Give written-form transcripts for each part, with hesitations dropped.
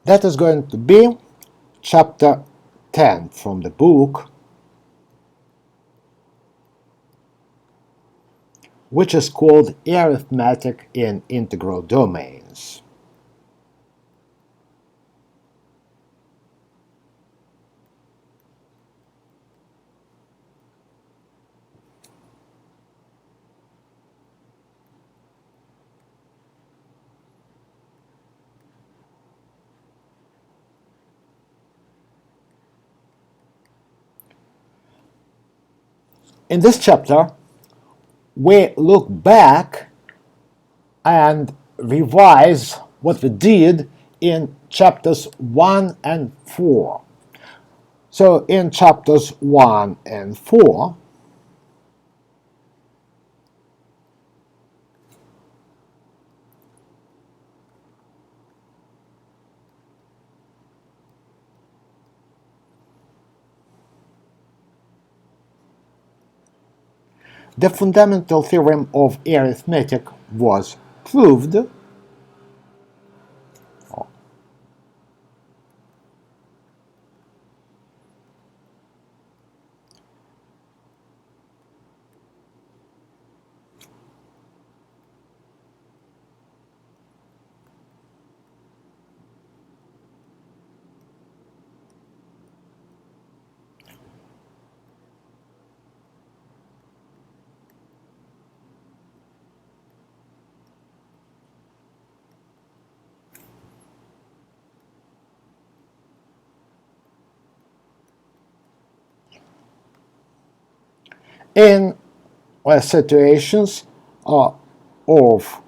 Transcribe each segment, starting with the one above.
That is going to be chapter 10 from the book, which is called Arithmetic in Integral Domains. In this chapter, we look back and revise what we did in chapters 1 and 4. So in chapters 1 and 4, the fundamental theorem of arithmetic was proved. In situations of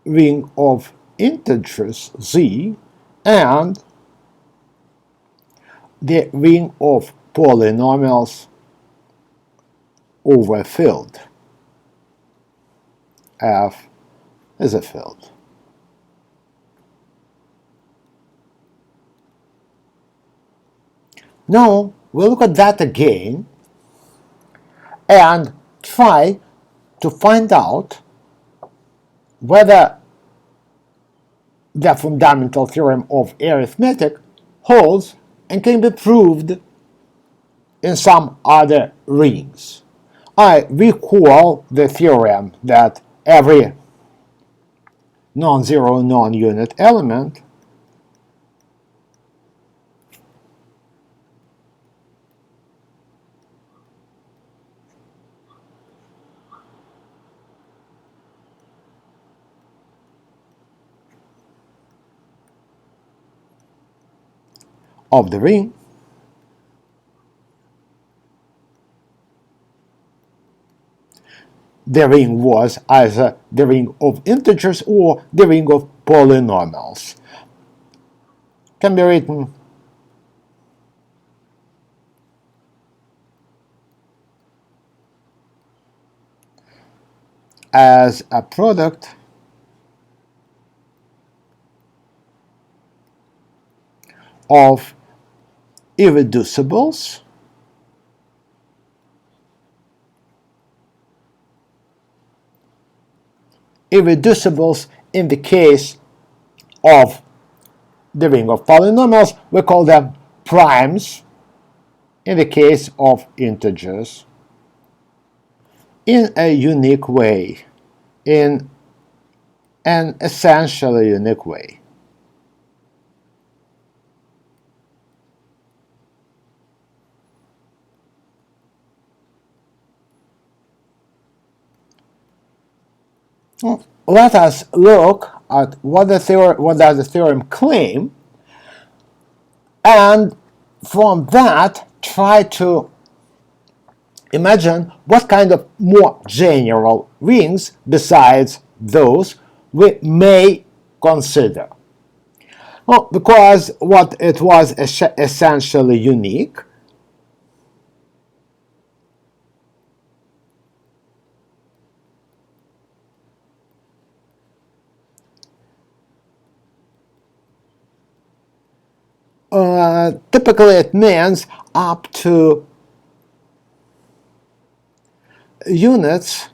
ring of integers Z and the ring of polynomials over a field. F is a field. Now we'll look at that again and try to find out whether the fundamental theorem of arithmetic holds and can be proved in some other rings. I recall the theorem that every non-zero non-unit element of the ring was either the ring of integers or the ring of polynomials. Can be written as a product of irreducibles in the case of the ring of polynomials, we call them primes in the case of integers, in a unique way, in an essentially unique way. Let us look at what does the theorem claim, and from that try to imagine what kind of more general rings besides those we may consider. Well, because what it was essentially unique, typically it means up to units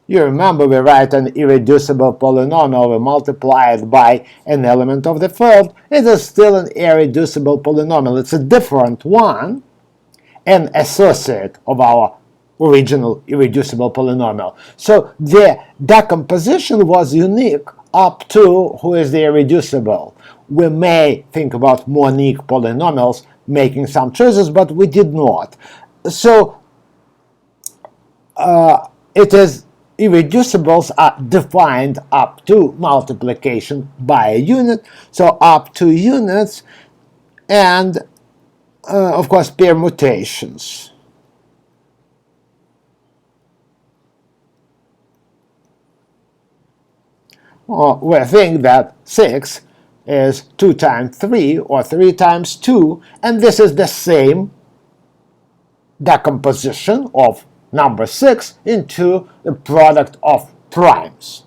You remember we write an irreducible polynomial, we multiply it by an element of the field. It is still an irreducible polynomial. It's a different one, an associate of our original irreducible polynomial. So the decomposition was unique up to who is the irreducible. We may think about monic polynomials making some choices, but we did not. So it is irreducibles are defined up to multiplication by a unit, so up to units, and of course permutations. We think that 6 is 2 times 3 or 3 times 2, and this is the same decomposition of number 6 into the product of primes.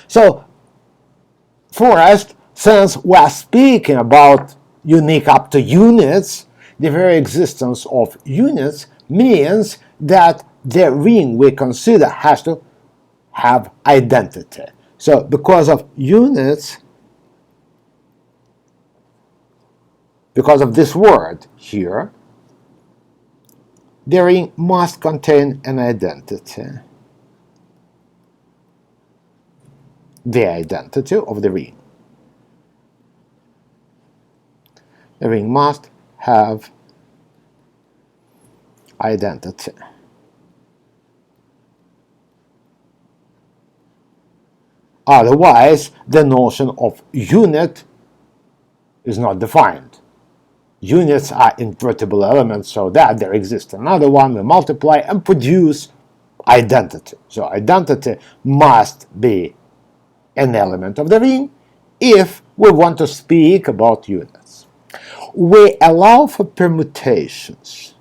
So first, since we're speaking about unique up to units, the very existence of units means that the ring we consider has to have identity. So because of units, because of this word here, the ring must contain an identity. The identity of the ring. The ring must have identity. Otherwise, the notion of unit is not defined. Units are invertible elements, so that there exists another one, we multiply and produce identity. So identity must be an element of the ring if we want to speak about units. We allow for permutations.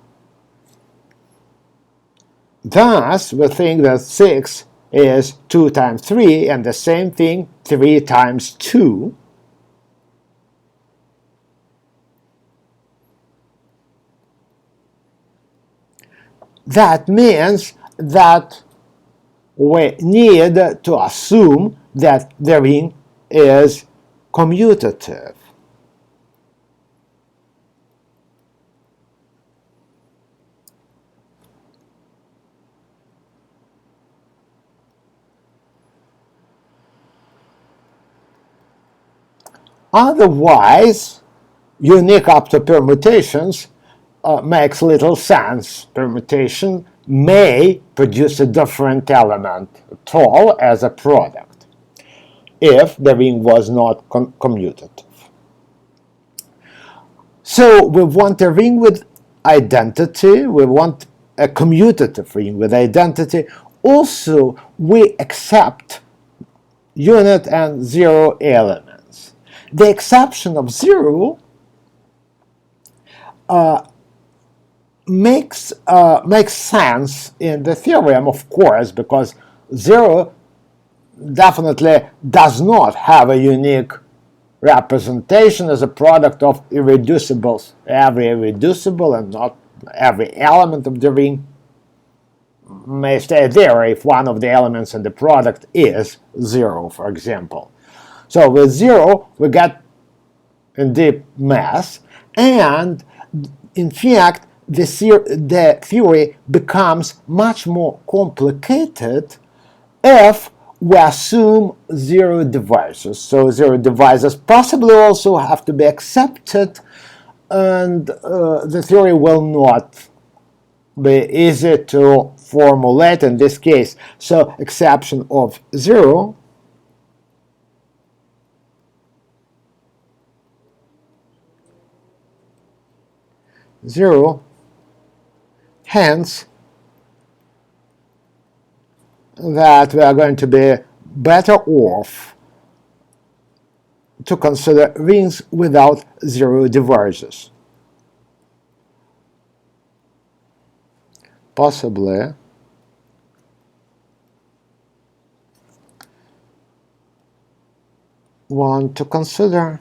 Thus, we think that 6 is 2 times 3, and the same thing 3 times 2. That means that we need to assume that the ring is commutative. Otherwise, unique up to permutations makes little sense. Permutation may produce a different element at all as a product if the ring was not commutative. So we want a ring with identity, we want a commutative ring with identity. Also, we accept unit and zero elements. The exception of zero makes sense in the theorem, of course, because 0 definitely does not have a unique representation as a product of irreducibles. Every irreducible and not every element of the ring may stay there if one of the elements in the product is 0, for example. So with 0 we get a deep mess, and in fact the theory becomes much more complicated if we assume zero divisors. So zero divisors possibly also have to be accepted, and the theory will not be easy to formulate in this case. So exception of 0 hence that we are going to be better off to consider rings without zero divisors. Possibly want to consider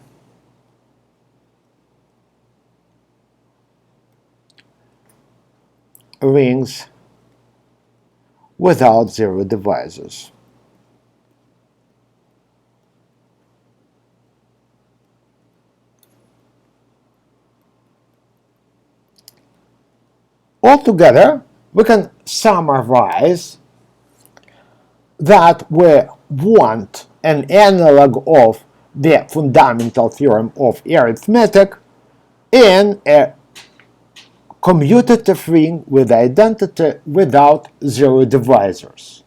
rings without zero divisors. Altogether, we can summarize that we want an analog of the fundamental theorem of arithmetic in a commutative ring with identity without zero divisors.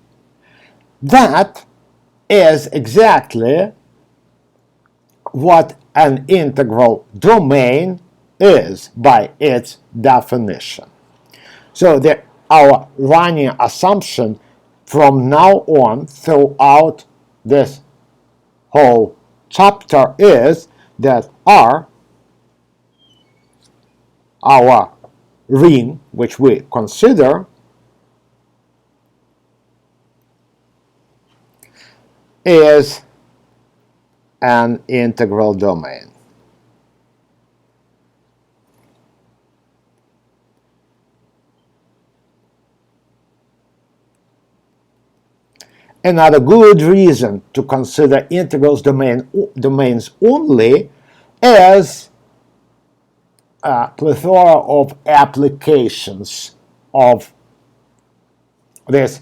That is exactly what an integral domain is by its definition. So our running assumption from now on throughout this whole chapter is that R, our ring which we consider, is an integral domain. Another good reason to consider integrals domains only is a plethora of applications of this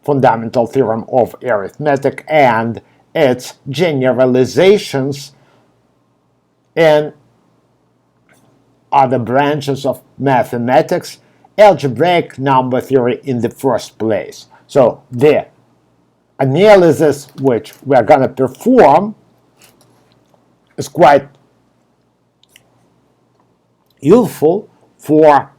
fundamental theorem of arithmetic and its generalizations in other branches of mathematics, algebraic number theory in the first place. So the analysis which we're going to perform is quite useful for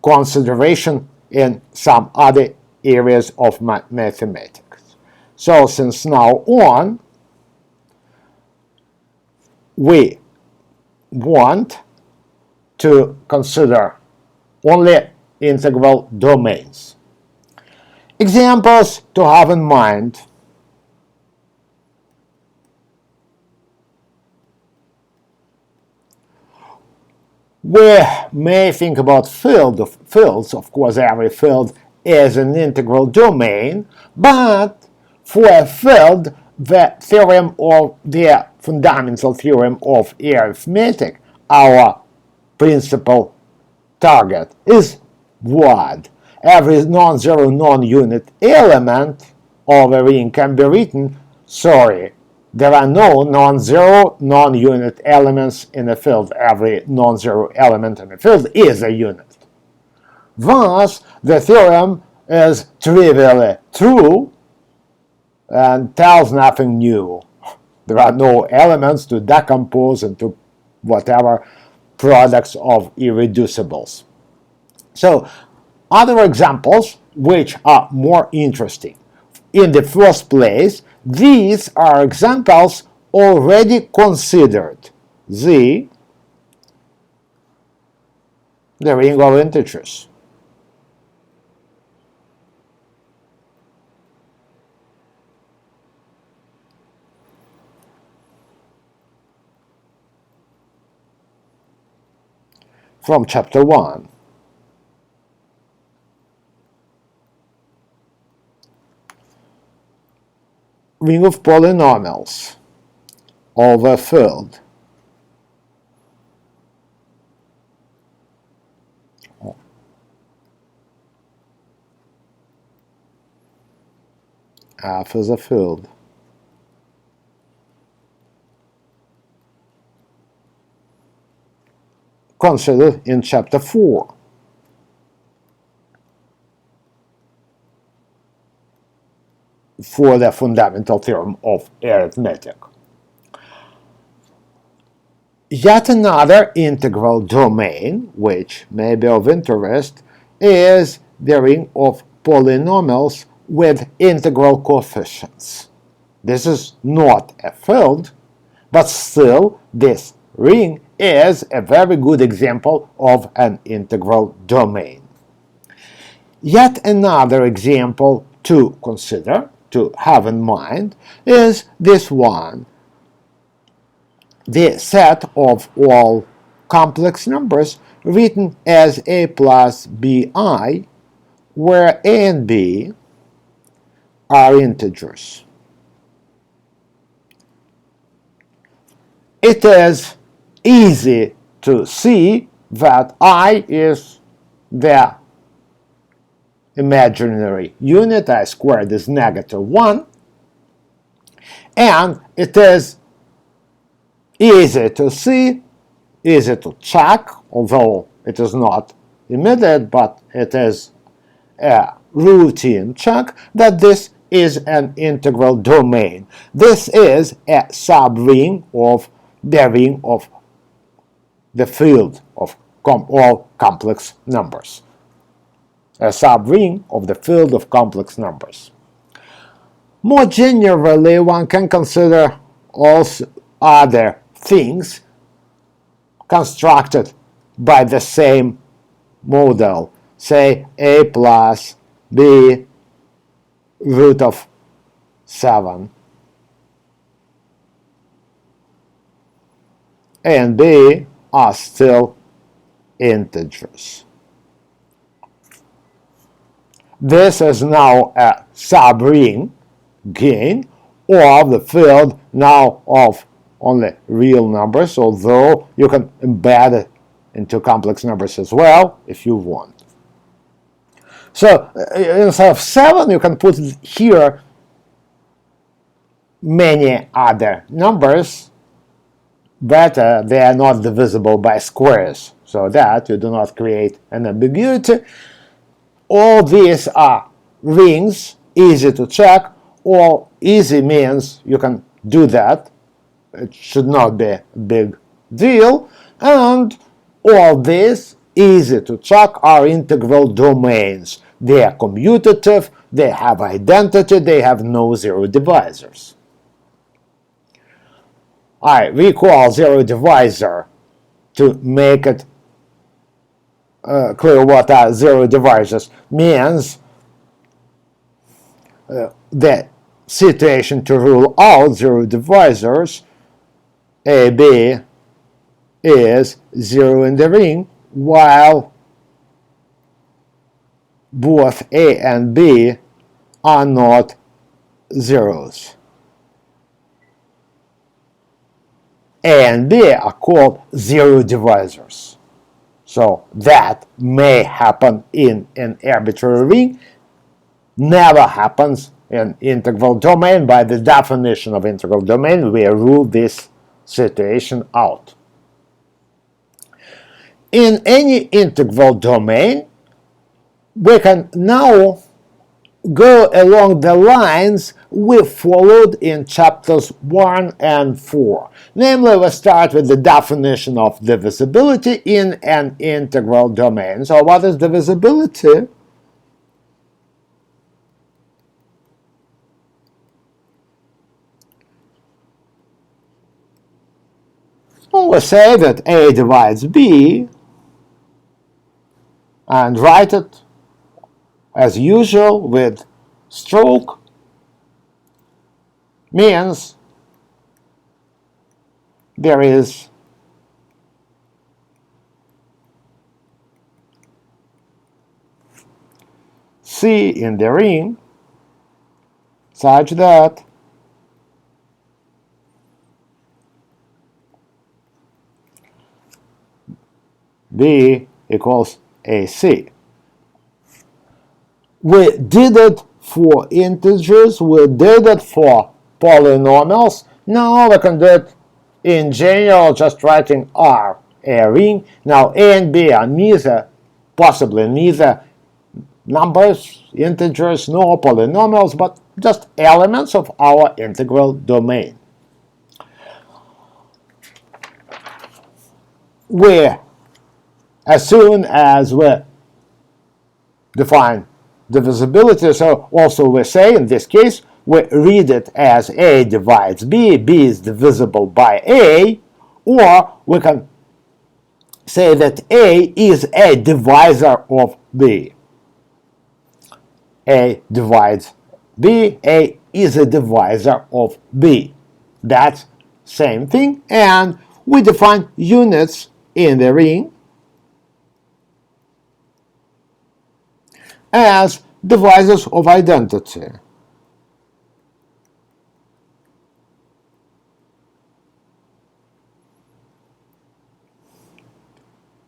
consideration in some other areas of mathematics. So since now on, we want to consider only integral domains. Examples to have in mind: we may think about fields. Of course, every field is an integral domain, but for a field, the theorem of the fundamental theorem of arithmetic, our principal target, is what? Every non-zero non-unit element of a ring can be written, sorry, there are no non-zero non-unit elements in a field. Every non-zero element in a field is a unit. Thus, the theorem is trivially true and tells nothing new. There are no elements to decompose into whatever products of irreducibles. So, other examples which are more interesting. In the first place, these are examples already considered. Z, the ring of integers. From chapter 1. Ring of polynomials of a field F is a field considered in chapter 4. For the fundamental theorem of arithmetic. Yet another integral domain, which may be of interest, is the ring of polynomials with integral coefficients. This is not a field, but still this ring is a very good example of an integral domain. Yet another example to consider, to have in mind, is this one. The set of all complex numbers written as a plus bi where a and b are integers. It is easy to see that I is the imaginary unit, I squared is -1, and it is easy to see, easy to check, although it is not immediate, but it is a routine check, that this is an integral domain. This is a subring of the ring of the field of all complex numbers. A subring of the field of complex numbers. More generally, one can consider also other things constructed by the same model, say a plus b root of 7. A and b are still integers. This is now a subring gain of the field now of only real numbers, although you can embed it into complex numbers as well if you want. So instead of 7, you can put here many other numbers, but they are not divisible by squares, so that you do not create an ambiguity. All these are rings, easy to check. All easy means you can do that. It should not be a big deal. And all these, easy to check, are integral domains. They are commutative, they have identity, they have no zero divisors. I recall zero divisor to make it clear what are zero divisors means. The situation to rule out zero divisors, a, b is 0 in the ring, while both a and b are not zeros. A and b are called zero divisors. So that may happen in an arbitrary ring, never happens in integral domain. By the definition of integral domain, we rule this situation out. In any integral domain, we can now go along the lines we followed in chapters 1 and 4. Namely, we start with the definition of divisibility in an integral domain. So what is divisibility? Well, we say that A divides B and write it as usual with stroke, means there is C in the ring such that B equals AC. We did it for integers, we did it for polynomials. Now we can do it in general, just writing R, a ring. Now A and B are neither, possibly neither numbers, integers, nor polynomials, but just elements of our integral domain. As soon as we define divisibility, so also we say in this case we read it as A divides B, B is divisible by A, or we can say that A is a divisor of B. A divides B, A is a divisor of B. That's same thing, and we define units in the ring. as divisors of identity.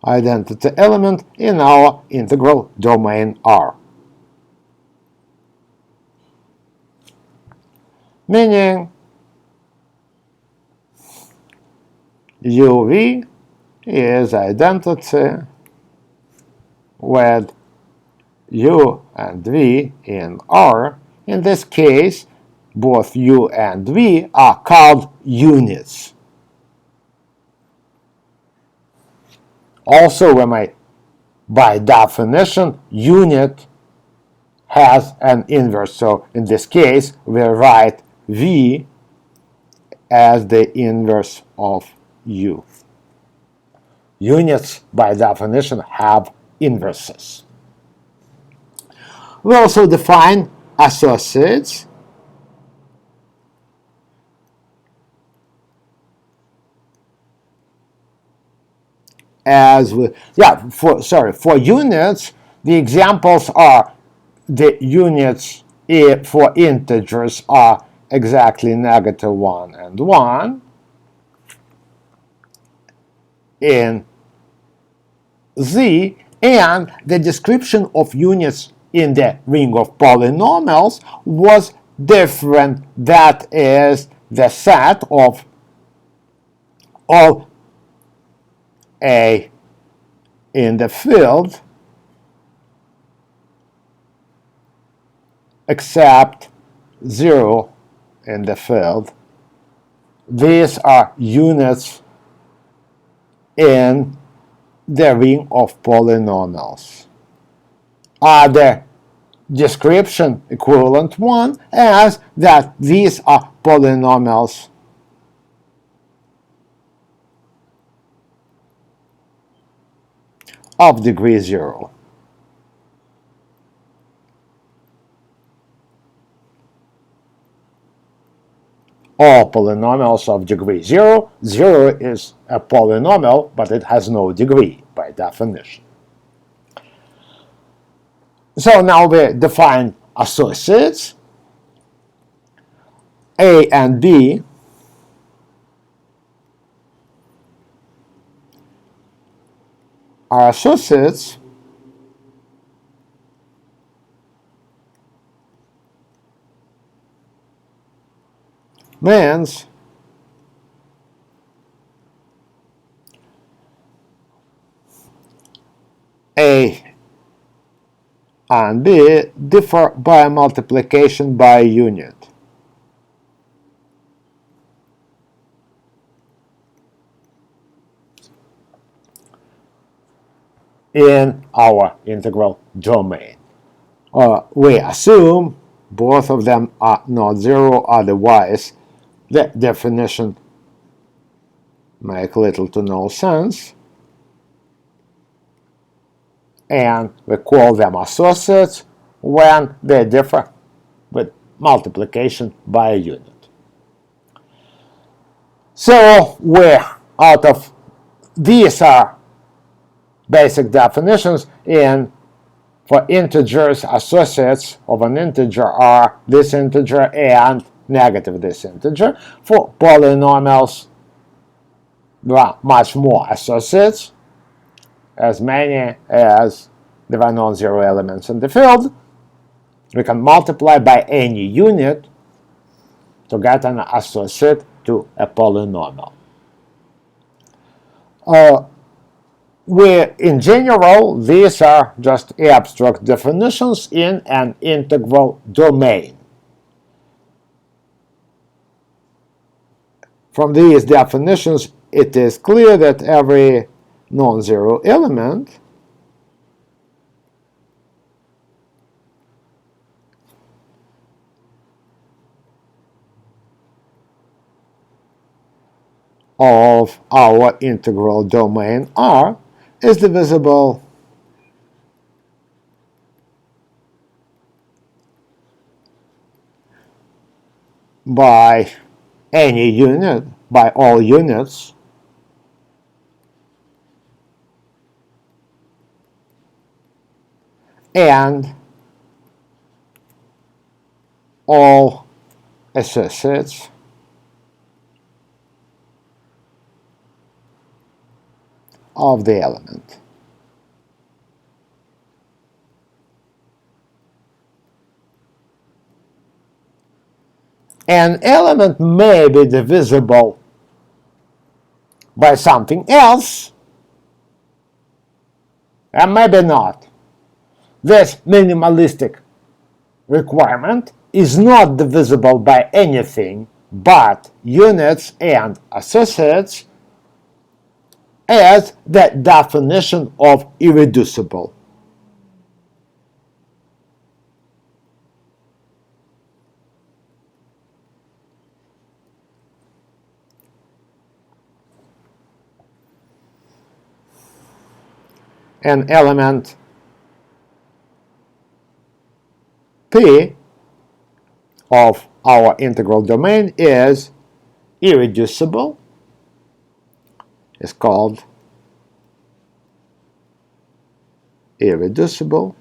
Identity element in our integral domain R. Meaning UV is identity with U and V in R. In this case, both U and V are called units. Also, by definition, unit has an inverse. So in this case, we write V as the inverse of U. Units, by definition, have inverses. We also define associates as for units. The examples are the units for integers are exactly -1 and 1 in Z, and the description of units in the ring of polynomials was different. That is the set of all A in the field except 0 in the field. These are units in the ring of polynomials. Are the description equivalent one as that these are polynomials of degree 0. All polynomials of degree 0. 0 is a polynomial, but it has no degree by definition. So now we define associates. A and B are associates means A and B differ by multiplication by a unit. In our integral domain. We assume both of them are not 0, otherwise the definition makes little to no sense. And we call them associates when they differ with multiplication by a unit. So out of these are basic definitions. For integers, associates of an integer are this integer and negative this integer. For polynomials, there are much more associates, as many as there are non-zero elements in the field. We can multiply by any unit to get an associate to a polynomial. In general, these are just abstract definitions in an integral domain. From these definitions, it is clear that every non-zero element of our integral domain R is divisible by any unit, by all units, and all associates of the element. An element may be divisible by something else, and maybe not. This minimalistic requirement is not divisible by anything but units and associates as the definition of irreducible. An element P of our integral domain is irreducible, is called irreducible,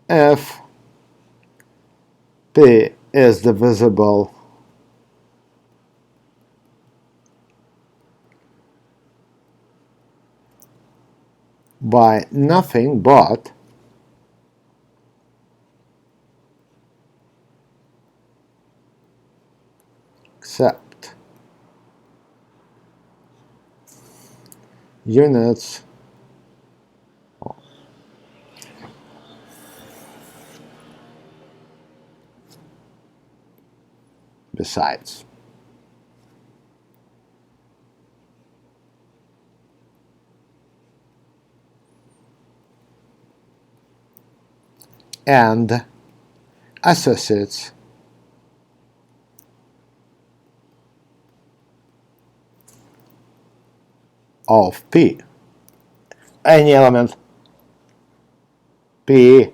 if P is divisible by nothing but except units besides. And associates of P. Any element P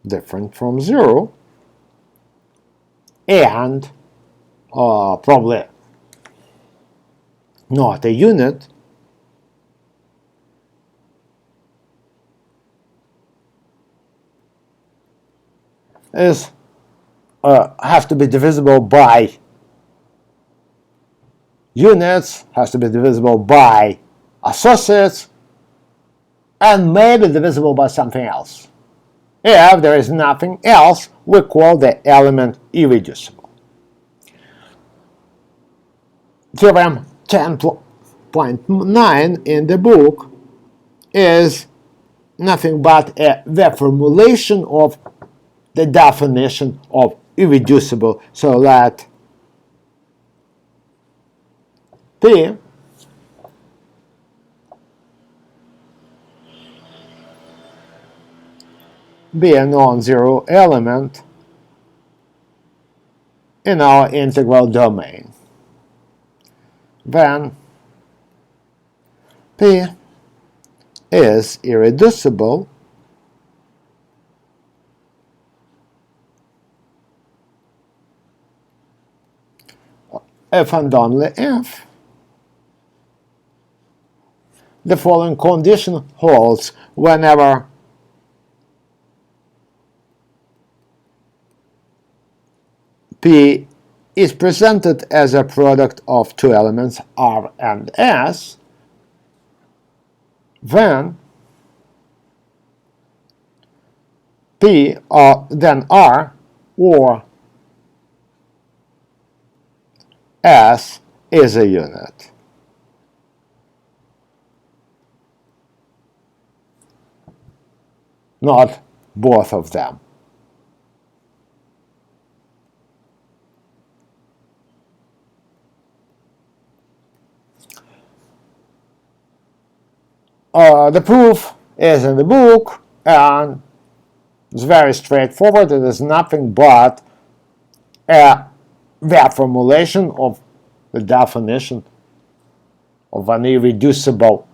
different from 0 and probably not a unit is has to be divisible by units, has to be divisible by associates, and may be divisible by something else. If there is nothing else, we call the element irreducible. Theorem 10.9 in the book is nothing but the formulation of the definition of irreducible, so that P be a non-zero element in our integral domain. Then P is irreducible if and only if the following condition holds whenever P is presented as a product of two elements R and S, then P then R or S is a unit. Not both of them. The proof is in the book, and it's very straightforward. It is nothing but the formulation of the definition of an irreducible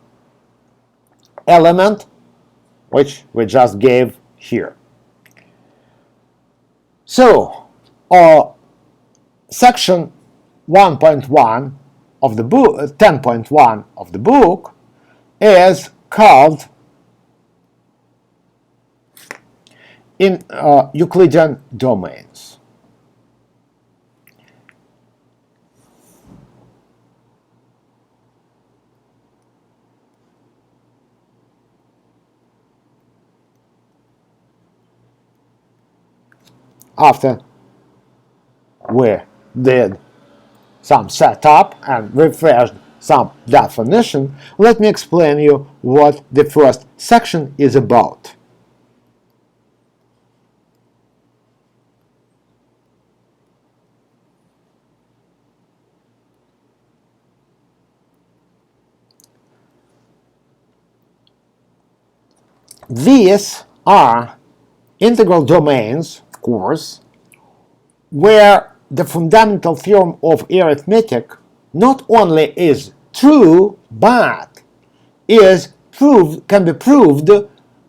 element, which we just gave here. So, section 1.1 of the book, 10.1 of the book, is called in Euclidean domains. After we did some setup and refreshed some definition, let me explain you what the first section is about. These are integral domains, of course, where the fundamental theorem of arithmetic not only is true, but can be proved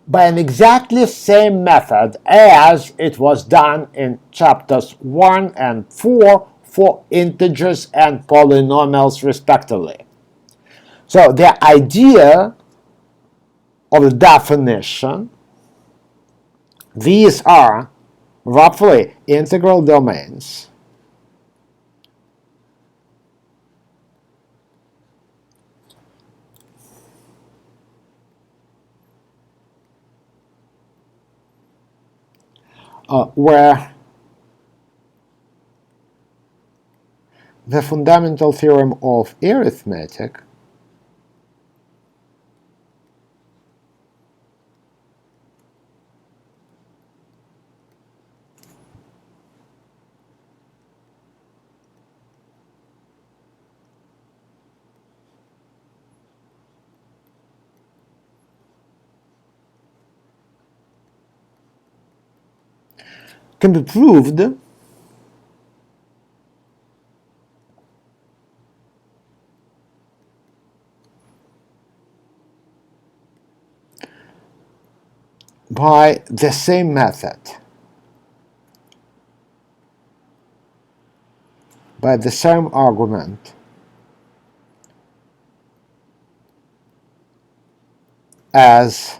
by an exactly same method as it was done in chapters 1 and 4 for integers and polynomials respectively. So the idea of the definition, these are roughly integral domains where the fundamental theorem of arithmetic can be proved by the same method, by the same argument as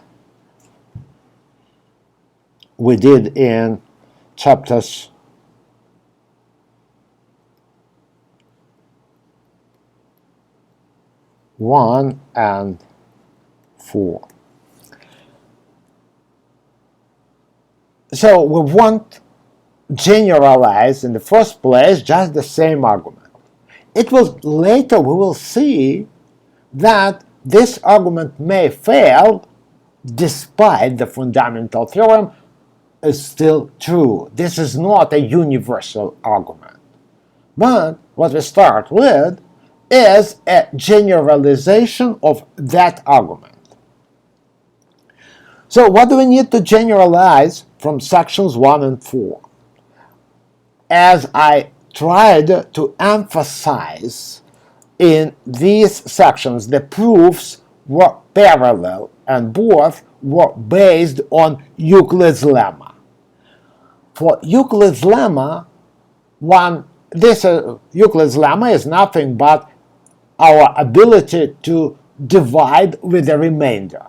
we did in chapters 1 and 4. So we won't generalize in the first place just the same argument. It will later we will see that this argument may fail despite the fundamental theorem is still true. This is not a universal argument. But what we start with is a generalization of that argument. So what do we need to generalize from sections 1 and 4? As I tried to emphasize in these sections, the proofs were parallel and both were based on Euclid's lemma. For Euclid's lemma, Euclid's lemma is nothing but our ability to divide with a remainder.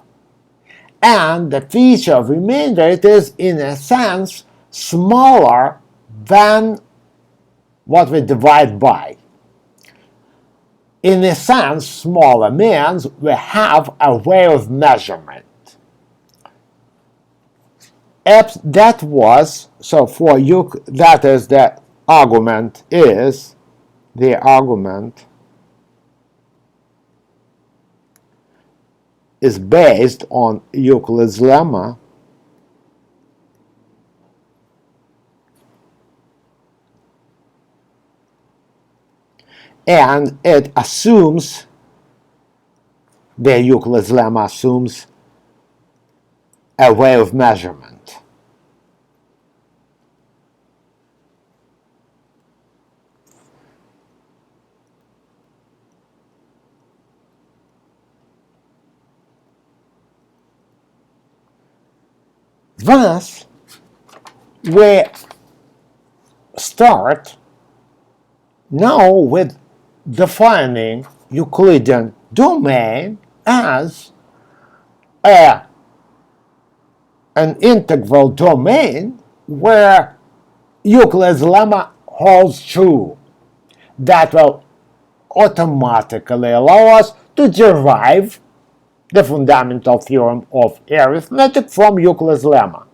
And the feature of remainder, it is in a sense smaller than what we divide by. In a sense, smaller means we have a way of measurement. That was, so for that is the argument is based on Euclid's lemma, and it assumes, the Euclid's lemma assumes a way of measurement. Thus, we start now with defining Euclidean domain as a, an integral domain where Euclid's lemma holds true. That will automatically allow us to derive the fundamental theorem of arithmetic from Euclid's lemma.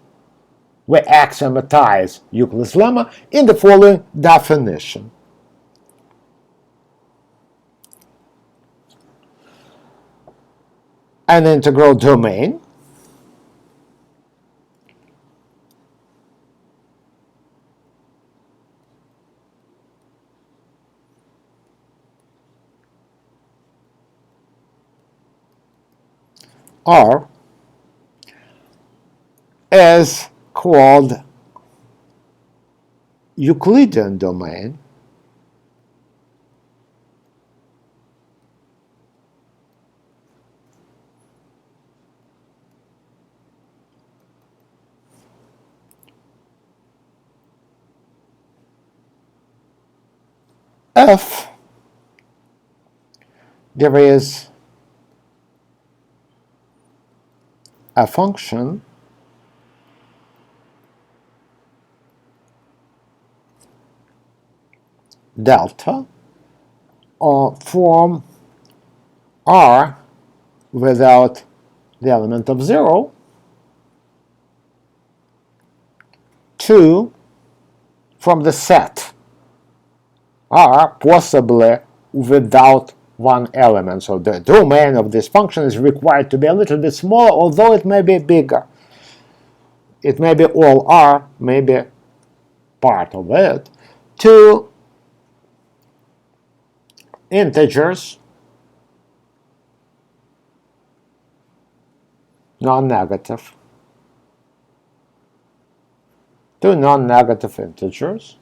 We axiomatize Euclid's lemma in the following definition. An integral domain R is called Euclidean domain if there is a function delta from R without the element of 0 to from the set R possibly without one element. So the domain of this function is required to be a little bit smaller, although it may be bigger. It may be all R, maybe part of it, to integers non-negative, to non-negative integers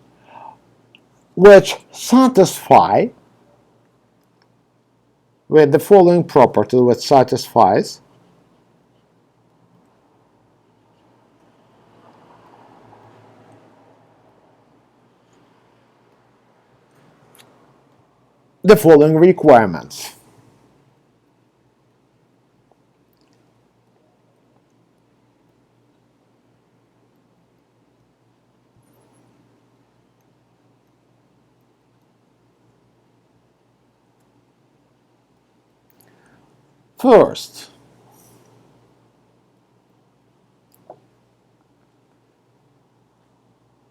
which satisfy with the following property, which satisfies the following requirements. First,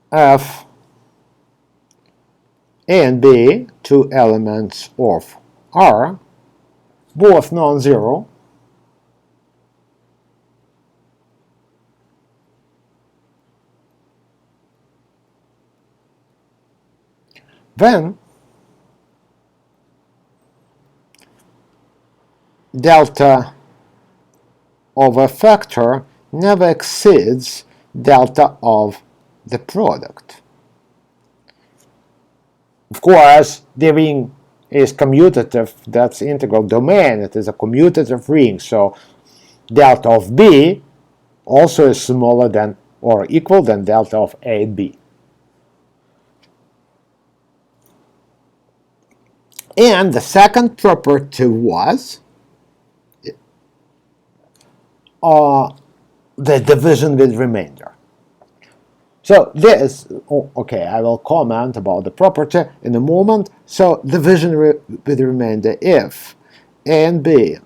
f and b, two elements of R, both non-zero, then delta of a factor never exceeds delta of the product. Of course, the ring is commutative, that's integral domain, it is a commutative ring, so delta of B also is smaller than or equal than delta of AB. And the second property was the division with remainder. So this, okay, I will comment about the property in a moment. So division with remainder, if A and B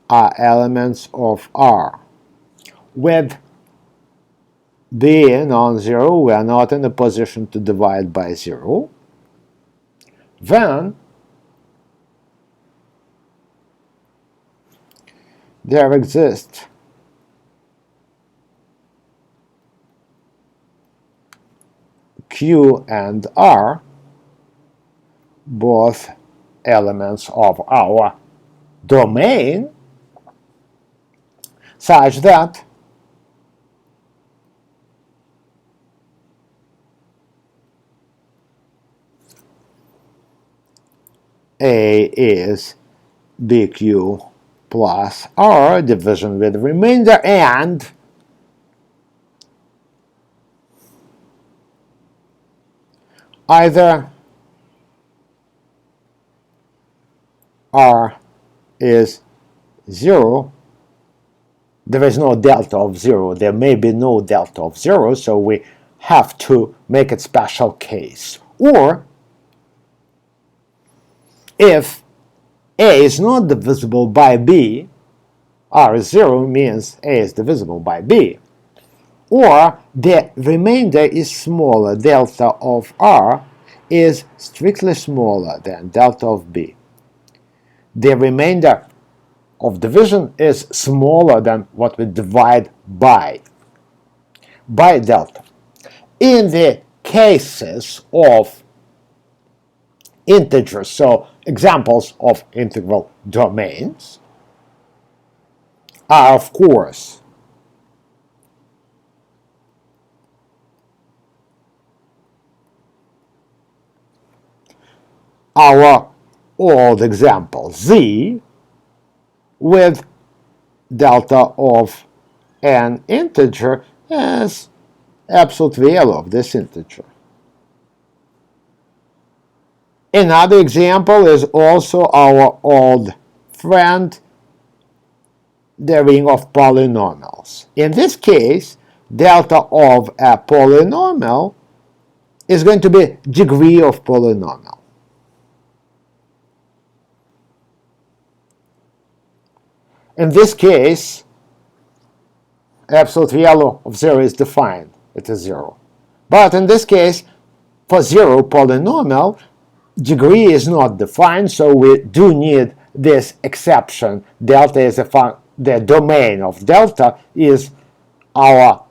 are elements of R with B non-zero, we are not in a position to divide by 0, then there exists Q and R, both elements of our domain, such that A is BQ plus R, division with remainder, and either r is 0, there is no delta of 0. There may be no delta of 0, so we have to make it special case. Or if a is not divisible by b, r is 0 means a is divisible by b. Or the remainder is smaller, delta of r is strictly smaller than delta of b. The remainder of division is smaller than what we divide by delta. In the cases of integers, so examples of integral domains are, of course, our old example z with delta of an integer as absolute value of this integer. Another example is also our old friend, the ring of polynomials. In this case, delta of a polynomial is going to be degree of polynomial. In this case, absolute value of 0 is defined. It is 0. But in this case, for 0 polynomial, degree is not defined, so we do need this exception. Delta is the domain of delta is our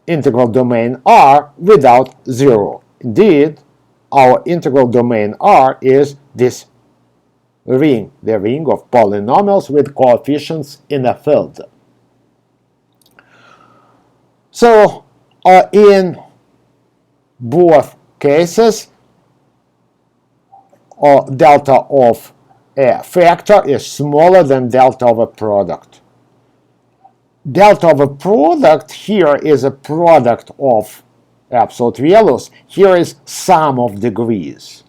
integral domain R without 0. Indeed, our integral domain R is this ring, the ring of polynomials with coefficients in a field. So, in both cases, delta of a factor is smaller than delta of a product. Delta of a product here is a product of absolute values. Here is sum of degrees.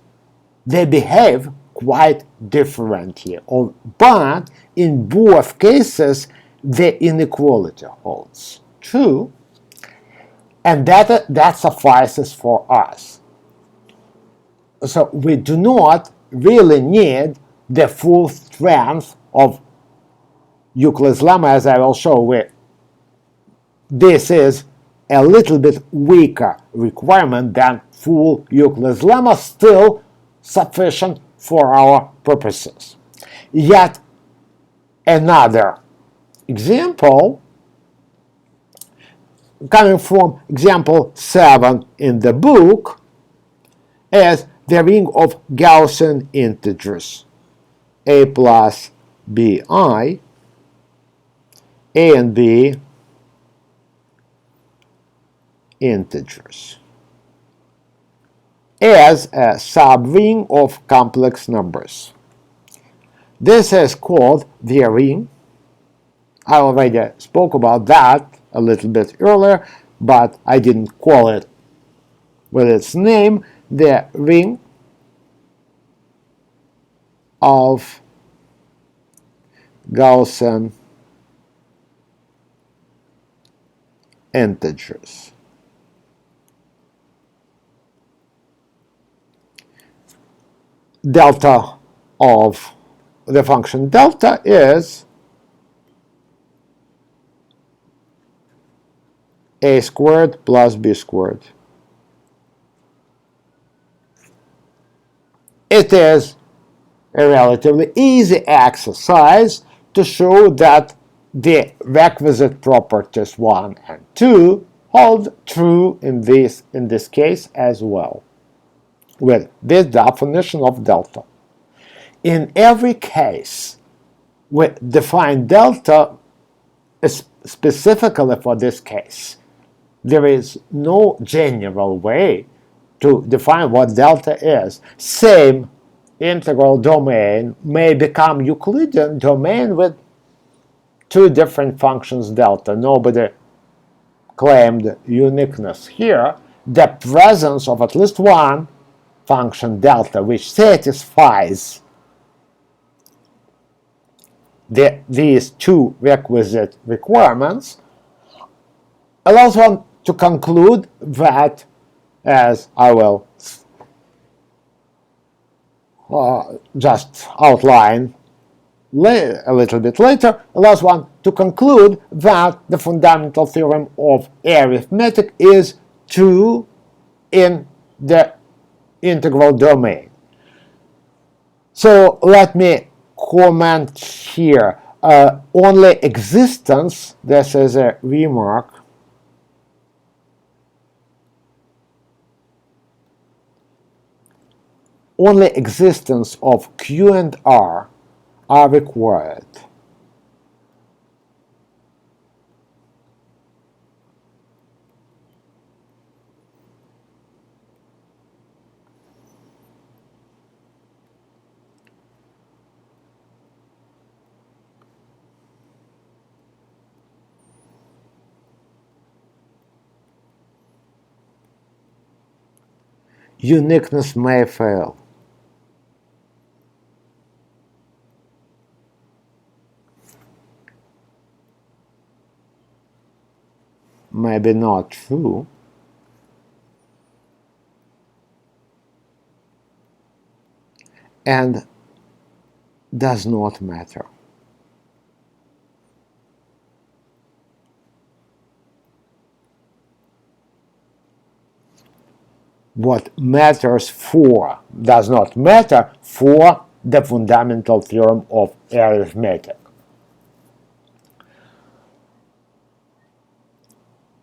They behave quite differently, but in both cases the inequality holds true, and that suffices for us. So we do not really need the full strength of Euclid's lemma, as I will show. This is a little bit weaker requirement than full Euclid's lemma, still sufficient for our purposes. Yet another example, coming from example 7 in the book, is the ring of Gaussian integers, a plus bi, a and b integers, as a subring of complex numbers. This is called the ring. I already spoke about that a little bit earlier, but I didn't call it with its name, the ring of Gaussian integers. Delta of the function delta is a squared plus b squared. It is a relatively easy exercise to show that the requisite properties 1 and 2 hold true in this case as well, with this definition of delta. In every case, we define delta specifically for this case. There is no general way to define what delta is. Same integral domain may become Euclidean domain with two different functions delta. Nobody claimed uniqueness here. The presence of at least one function delta which satisfies these two requisite requirements, allows one to conclude that, as I will just outline a little bit later, allows one to conclude that the fundamental theorem of arithmetic is true in the integral domain. So let me comment here. Only existence, this is a remark, only existence of Q and R are required. Uniqueness may fail. Maybe not true. And does not matter. What matters for does not matter for the fundamental theorem of arithmetic.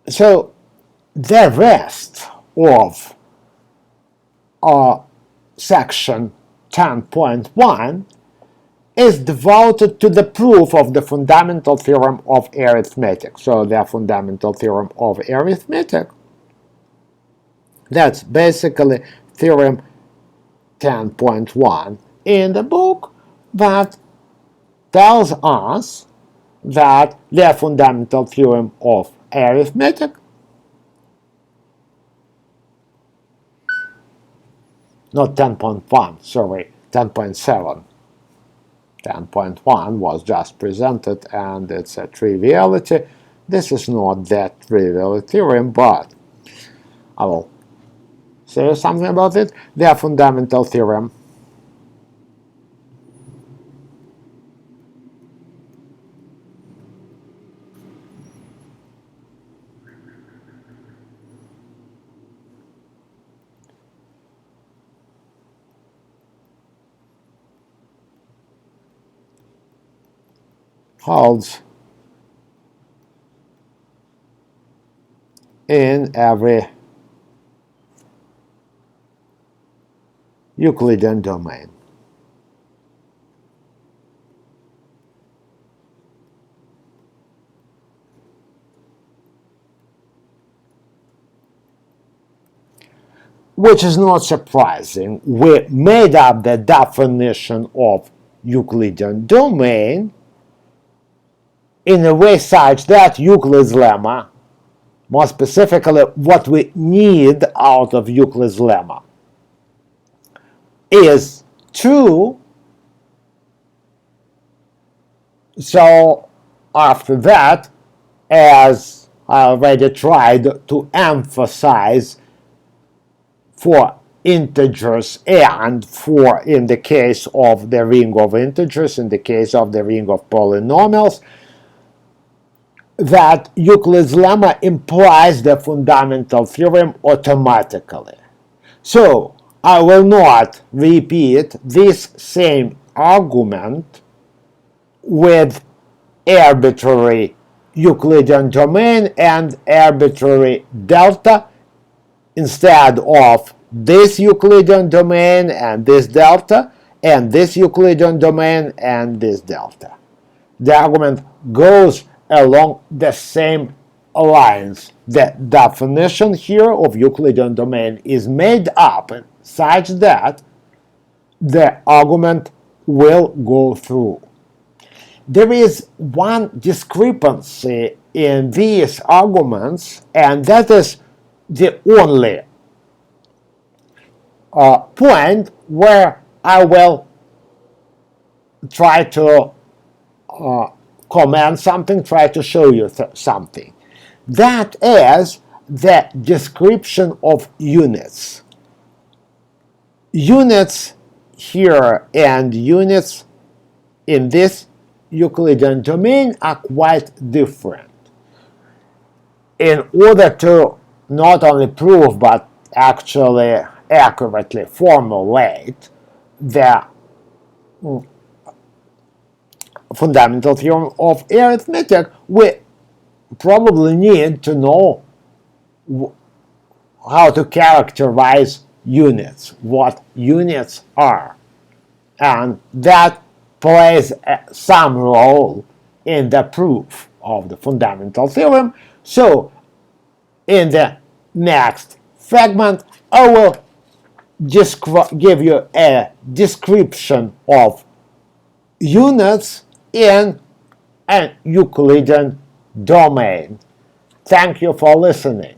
So the rest of section 10.1 is devoted to the proof of the fundamental theorem of arithmetic. So the fundamental theorem of arithmetic, that's basically theorem 10.1 in the book, that tells us that the fundamental theorem of arithmetic not 10.1, sorry, 10.7. 10.1 was just presented and it's a triviality. This is not that trivial theorem, but I will say something about it. The fundamental theorem holds in every Euclidean domain. Which is not surprising. We made up the definition of Euclidean domain in a way such that Euclid's lemma, more specifically what we need out of Euclid's lemma, is true. So after that, as I already tried to emphasize, for integers and for, in the case of the ring of integers, in the case of the ring of polynomials, that Euclid's lemma implies the fundamental theorem automatically. So I will not repeat this same argument with arbitrary Euclidean domain and arbitrary delta instead of this Euclidean domain and this delta, and this Euclidean domain and this delta. The argument goes along the same lines. The definition here of Euclidean domain is made up such that the argument will go through. There is one discrepancy in these arguments, and that is the only point where I will try to comment something, try to show you something. That is the description of units. Units here and units in this Euclidean domain are quite different. In order to not only prove but actually accurately formulate the fundamental theorem of arithmetic, we probably need to know how to characterize units, what units are. And that plays some role in the proof of the fundamental theorem. So, in the next fragment, I will give you a description of units in an Euclidean domain. Thank you for listening.